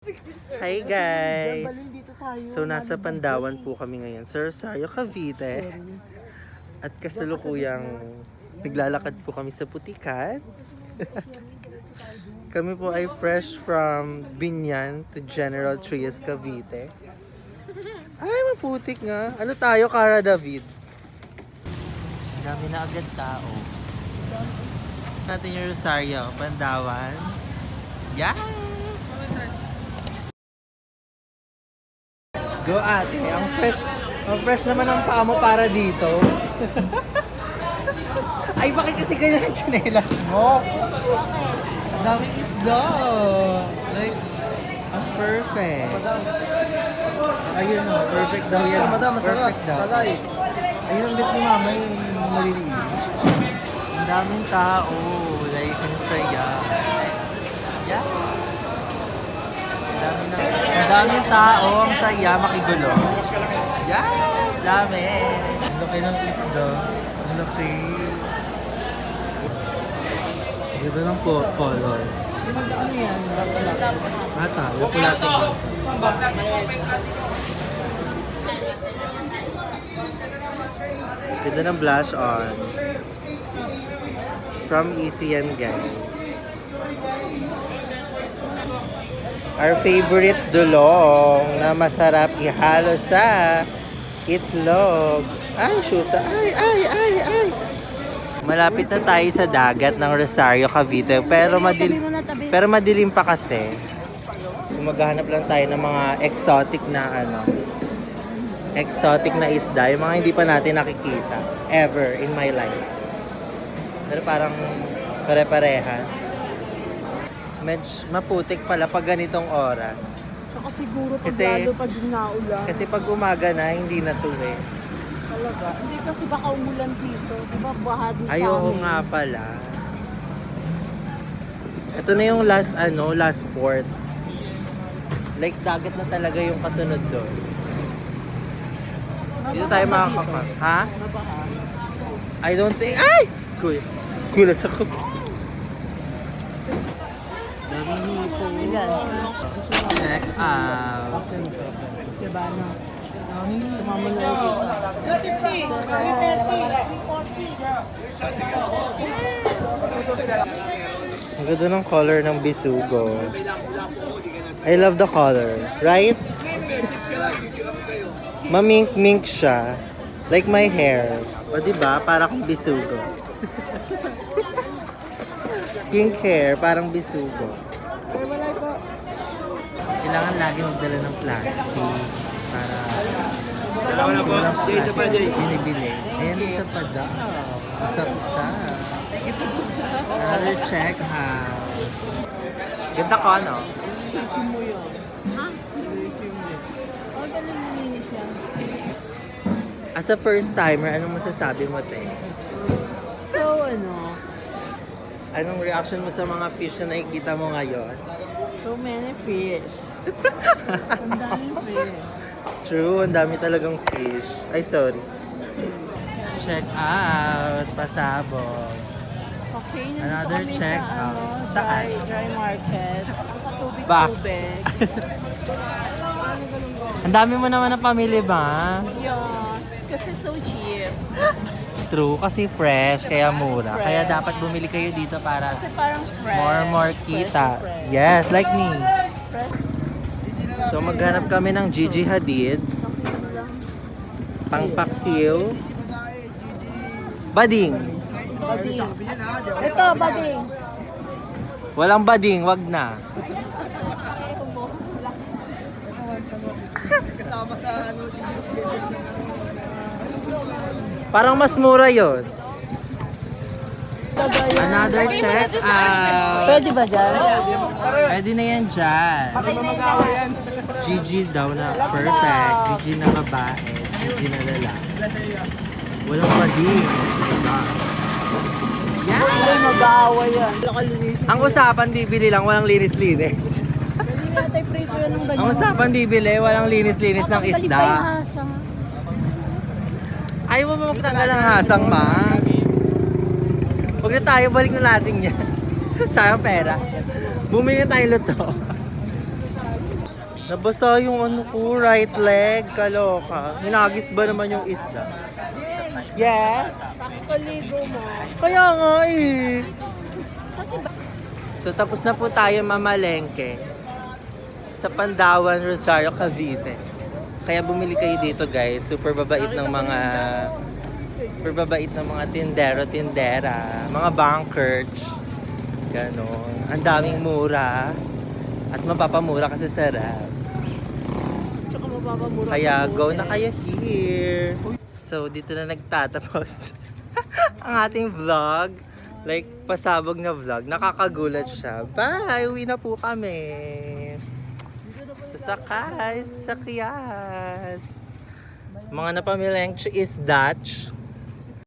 Hi guys! So nasa Pandawan po kami ngayon sa Rosario, Cavite. At kasalukuyang naglalakad po kami sa Putikan. Kami po ay fresh from Binyan to General Trias, Cavite. Ay, maputik nga. Ano tayo, Cara David? Dami na agad tao. Natin yung Rosario, Pandawan. Yes! Go ate, ang fresh naman ang paa mo para dito. Ay, bakit kasi ganyan ang tsinelas mo? Ang daming isda. Like, ang perfect. Ayun o, perfect daw yan. Madam, masarap. Perfect daw. Salay. Ayun ang bit ni mama yung maliliit. Ang daming tao. Like, ang saya. Yeah. Ang daming tao, ang saya, makigulo. Yes! Dami! Ang laki ng isda. Ang laki. Ganda ng color. Ata, yung pulasin mo. Ganda ng blush on. From Easy yan, guys. Our favorite dulong na masarap ihalo sa itlog. Ay, shoot. Ay. Malapit na tayo sa dagat ng Rosario, Cavite. Pero madilim pa kasi. So, maghahanap lang tayo ng mga exotic na isda. Yung mga hindi pa natin nakikita. Ever in my life. Pero parang pare-parehas. Medyo maputik pala pag ganitong oras. Saka siguro pag lalo pag naulan. Kasi pag umaga na, hindi na to eh. Talaga. Hindi kasi baka umulan dito. Diba baha din sa Ay, oo amin. nga pala. Ito na yung last port. Like, dagat na talaga yung kasunod doon. Dito tayo makakaka. Ha? Mabaha. I don't think... Ay! Kulat ako. Daming hipo. Check out. Diba no? Sumama na ulit. 350, 330, 340. Ang ganda ng color ng bisugo. I love the color. Right? Mamink-mink siya. Like my hair. O diba? Para kong bisugo. Pink hair, parang bisugo. Kailangan lagi magdala ng plastic para walang plastic binibili. Ayan, isa pa daw. Isa. Another check out. Ganda ko, ano? Resume mo yun. Ha? Resume mo. Oh, ganun nilinis siya. As a first timer, anong masasabi mo, te? So, Anong reaction mo sa mga fish na nakikita mo ngayon? so many fish. Ang daming fish. True, ang dami talagang fish. Ay, sorry. Check out, pasabog. Okay, nandito Another kami check sa, out. Saan? dry market. Back. Tubig-tubig. Ang dami mo naman ng pamili ba? Yeah, kasi so cheap. True, kasi fresh, kaya mura. Fresh. Kaya dapat bumili kayo dito para Kasi parang fresh. more kita. Fresh. Yes, like me. Fresh. So maghanap kami ng Gigi Hadid, pangpaksiw, bading. Ito, bading. Walang bading, wag na. Kasama sa Parang mas mura yon. Another check out. Pwede ba dyan? Pwede na yan dyan. Gigi daw na perfect. Gigi na babae. Gigi na lalaki. Walang bading. Ay, Yeah! mag-aawa yan. Nakalinis. Ang usapan bibili lang, walang linis-linis. Hindi nga tayo prito yan ng ganyan. Ang usapan bibili, walang linis-linis ng isda. Ayaw mo ba magtanggal ng hasang, ma? Huwag na tayo, balik na natin yan. Sayang pera. Bumili na tayo luto. Nabasa yung ano ko, right leg. Kaloka. Hinagis ba naman yung isda? Yes? Sakto mo. Kaya nga eh. Kasi ba? So tapos na po tayo mamalengke sa Pandawan, Rosario, Cavite. Kaya bumili kayo dito guys. Super babait ng mga tindero, tindera, mga bankers. Ganon. Ang daming mura. At mapapamura kasi sarap. Tsaka mapapamura. Kaya go na kayo here. So dito na nagtatapos ang ating vlog. Like pasabog na vlog. Nakakagulat siya. Bye! Uwi na po kami. Sasakay. Sasakyan. Mga napamileng is Dutch.